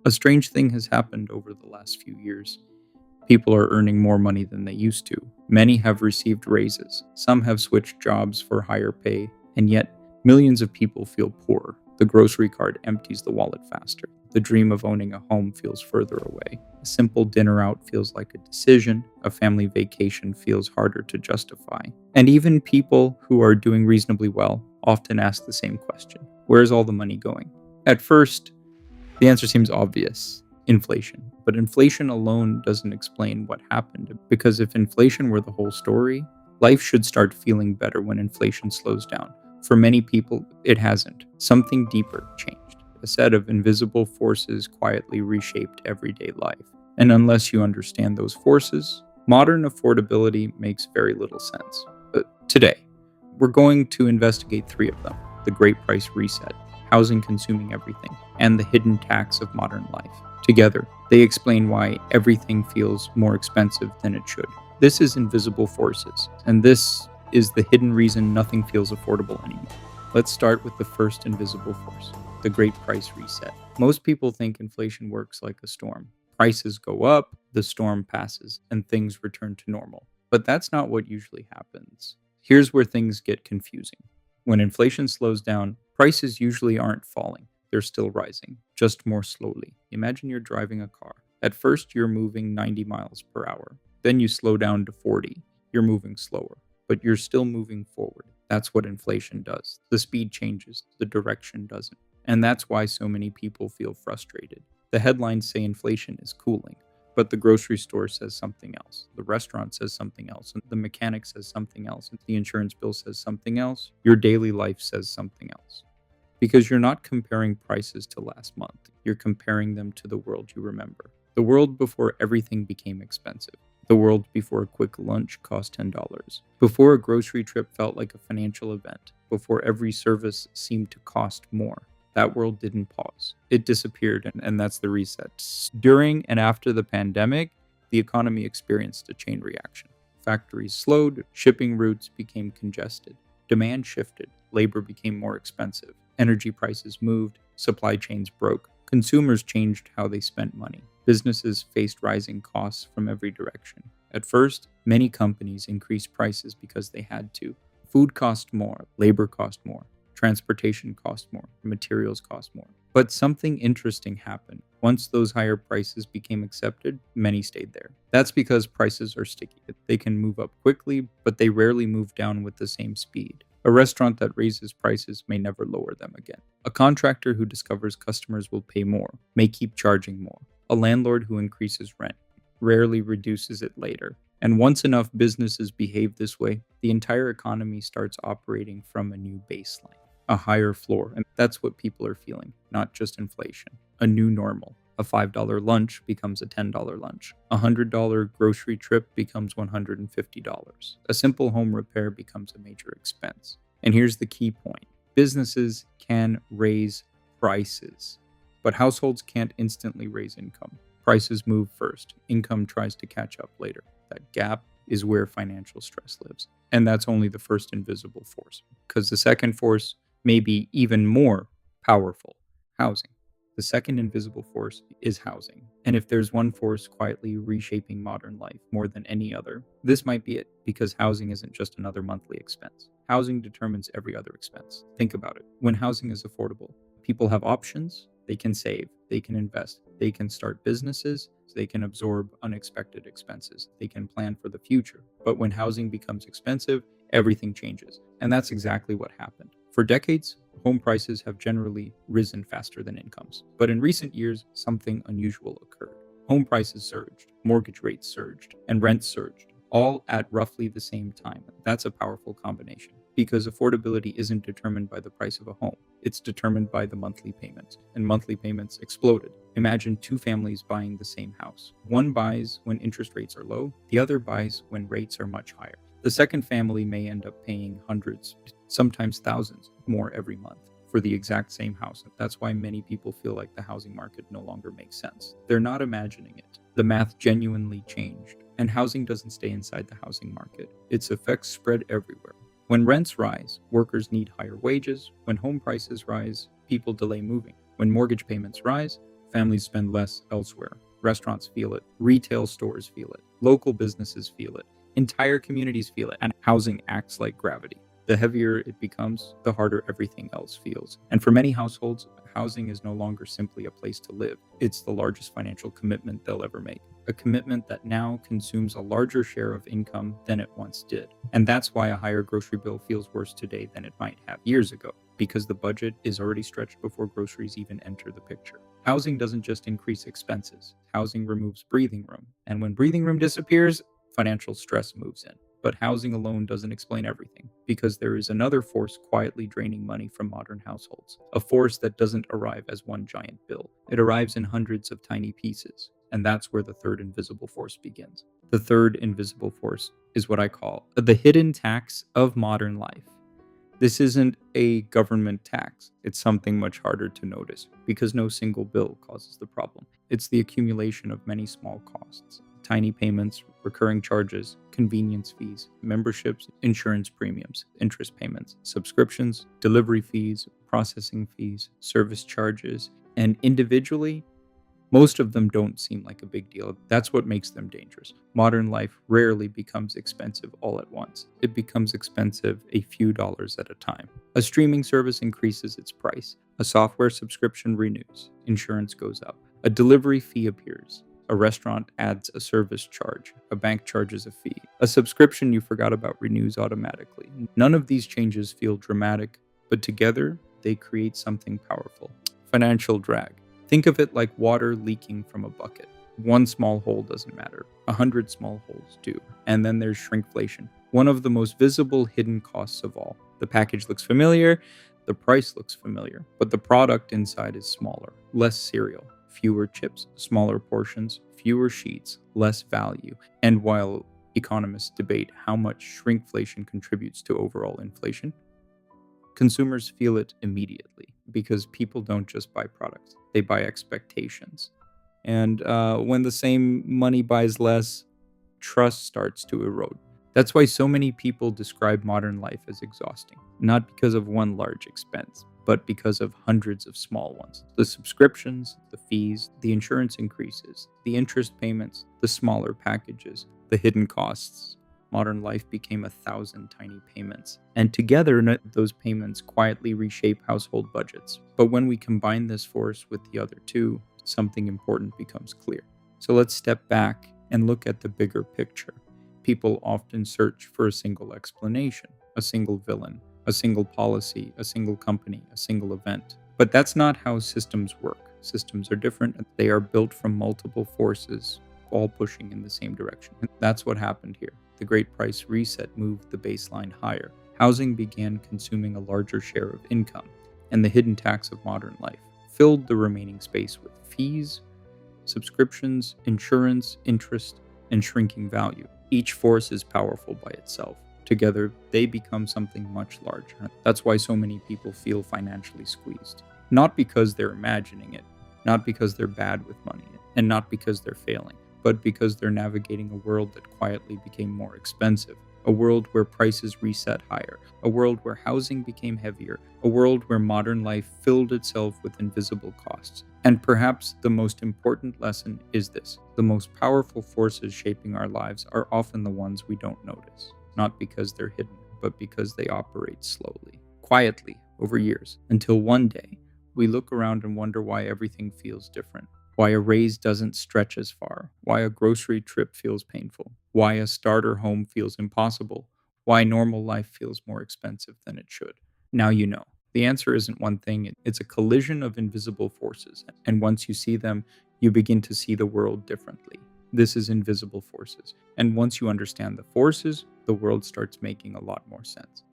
A strange thing has happened over the last few years. People are earning more money than they used to. Many have received raises. Some have switched jobs for higher pay. And yet, millions of people feel poor. The grocery cart empties the wallet faster. The dream of owning a home feels further away. A simple dinner out feels like a decision. A family vacation feels harder to justify. And even people who are doing reasonably well often ask the same question: where's all the money going? At first, the answer seems obvious: inflation. But inflation alone doesn't explain what happened, because if inflation were the whole story, life should start feeling better when inflation slows down. For many people, it hasn't. Something deeper changed. A set of invisible forces quietly reshaped everyday life. And unless you understand those forces, modern affordability makes very little sense. But today, we're going to investigate three of them: the Great Price Reset, housing consuming everything, and the hidden tax of modern life. Together, they explain why everything feels more expensive than it should. This is Invisible Forces, and this is the hidden reason nothing feels affordable anymore. Let's start with the first invisible force: the Great Price Reset. Most people think inflation works like a storm. Prices go up, the storm passes, and things return to normal. But that's not what usually happens. Here's where things get confusing. When inflation slows down, prices usually aren't falling. They're still rising, just more slowly. Imagine you're driving a car. At first, you're moving 90 miles per hour. Then you slow down to 40. You're moving slower, but you're still moving forward. That's what inflation does. The speed changes, the direction doesn't. And that's why so many people feel frustrated. The headlines say inflation is cooling, but the grocery store says something else. The restaurant says something else. And the mechanic says something else. And the insurance bill says something else. Your daily life says something else. Because you're not comparing prices to last month. You're comparing them to the world you remember. The world before everything became expensive. The world before a quick lunch cost $10. Before a grocery trip felt like a financial event. Before every service seemed to cost more. That world didn't pause. It disappeared, and that's the reset. During and after the pandemic, the economy experienced a chain reaction. Factories slowed, shipping routes became congested. Demand shifted, labor became more expensive. Energy prices moved, supply chains broke. Consumers changed how they spent money. Businesses faced rising costs from every direction. At first, many companies increased prices because they had to. Food cost more, labor cost more, transportation cost more, materials cost more. But something interesting happened. Once those higher prices became accepted, many stayed there. That's because prices are sticky. They can move up quickly, but they rarely move down with the same speed. A restaurant that raises prices may never lower them again. A contractor who discovers customers will pay more may keep charging more. A landlord who increases rent rarely reduces it later. And once enough businesses behave this way, the entire economy starts operating from a new baseline, a higher floor. And that's what people are feeling, not just inflation. A new normal. A $5 lunch becomes a $10 lunch. A $100 grocery trip becomes $150. A simple home repair becomes a major expense. And here's the key point: businesses can raise prices, but households can't instantly raise income. Prices move first. Income tries to catch up later. That gap is where financial stress lives. And that's only the first invisible force, because the second force may be even more powerful: housing. The second invisible force is housing. And if there's one force quietly reshaping modern life more than any other, this might be it, because housing isn't just another monthly expense. Housing determines every other expense. Think about it. When housing is affordable, people have options. They can save, they can invest, they can start businesses, they can absorb unexpected expenses, they can plan for the future. But when housing becomes expensive, everything changes. And that's exactly what happened. For decades, home prices have generally risen faster than incomes. But in recent years, something unusual occurred. Home prices surged, mortgage rates surged, and rents surged, all at roughly the same time. That's a powerful combination, because affordability isn't determined by the price of a home. It's determined by the monthly payments, and monthly payments exploded. Imagine two families buying the same house. One buys when interest rates are low, the other buys when rates are much higher. The second family may end up paying hundreds, sometimes thousands, more every month for the exact same house. That's why many people feel like the housing market no longer makes sense. They're not imagining it. The math genuinely changed. And housing doesn't stay inside the housing market. Its effects spread everywhere. When rents rise, workers need higher wages. When home prices rise, people delay moving. When mortgage payments rise, Families spend less elsewhere. Restaurants feel it. Retail stores feel it. Local businesses feel it. Entire communities feel it. And housing acts like gravity. The heavier it becomes, the harder everything else feels. And for many households, housing is no longer simply a place to live. It's the largest financial commitment they'll ever make. A commitment that now consumes a larger share of income than it once did. And that's why a higher grocery bill feels worse today than it might have years ago, because the budget is already stretched before groceries even enter the picture. Housing doesn't just increase expenses, housing removes breathing room. And when breathing room disappears, financial stress moves in. But housing alone doesn't explain everything, because there is another force quietly draining money from modern households. A force that doesn't arrive as one giant bill. It arrives in hundreds of tiny pieces. And that's where the third invisible force begins. The third invisible force is what I call the hidden tax of modern life. This isn't a government tax. It's something much harder to notice because no single bill causes the problem. It's the accumulation of many small costs: tiny payments, recurring charges, convenience fees, memberships, insurance premiums, interest payments, subscriptions, delivery fees, processing fees, service charges, and individually, most of them don't seem like a big deal. That's what makes them dangerous. Modern life rarely becomes expensive all at once. It becomes expensive a few dollars at a time. A streaming service increases its price. A software subscription renews. Insurance goes up. A delivery fee appears. A restaurant adds a service charge. A bank charges a fee. A subscription you forgot about renews automatically. None of these changes feel dramatic, but together they create something powerful: financial drag. Think of it like water leaking from a bucket. One small hole doesn't matter. 100 small holes do. And then there's shrinkflation, one of the most visible hidden costs of all. The package looks familiar, the price looks familiar, but the product inside is smaller, less cereal, fewer chips, smaller portions, fewer sheets, less value. And while economists debate how much shrinkflation contributes to overall inflation, consumers feel it immediately because people don't just buy products, they buy expectations. And when the same money buys less, trust starts to erode. That's why so many people describe modern life as exhausting, not because of one large expense, but because of hundreds of small ones. The subscriptions, the fees, the insurance increases, the interest payments, the smaller packages, the hidden costs. Modern life became 1,000 tiny payments, and together those payments quietly reshape household budgets. But when we combine this force with the other two, something important becomes clear. So let's step back and look at the bigger picture. People often search for a single explanation, a single villain, a single policy, a single company, a single event. But that's not how systems work. Systems are different. They are built from multiple forces, all pushing in the same direction. And that's what happened here. The Great Price Reset moved the baseline higher. Housing began consuming a larger share of income, and the hidden tax of modern life filled the remaining space with fees, subscriptions, insurance, interest, and shrinking value. Each force is powerful by itself. Together, they become something much larger. That's why so many people feel financially squeezed. Not because they're imagining it, not because they're bad with money, and not because they're failing, but because they're navigating a world that quietly became more expensive. A world where prices reset higher, a world where housing became heavier, a world where modern life filled itself with invisible costs. And perhaps the most important lesson is this: the most powerful forces shaping our lives are often the ones we don't notice, not because they're hidden, but because they operate slowly, quietly, over years, until one day we look around and wonder why everything feels different. Why a raise doesn't stretch as far, why a grocery trip feels painful, why a starter home feels impossible, why normal life feels more expensive than it should. Now you know. The answer isn't one thing, it's a collision of invisible forces. And once you see them, you begin to see the world differently. This is invisible forces. And once you understand the forces, the world starts making a lot more sense.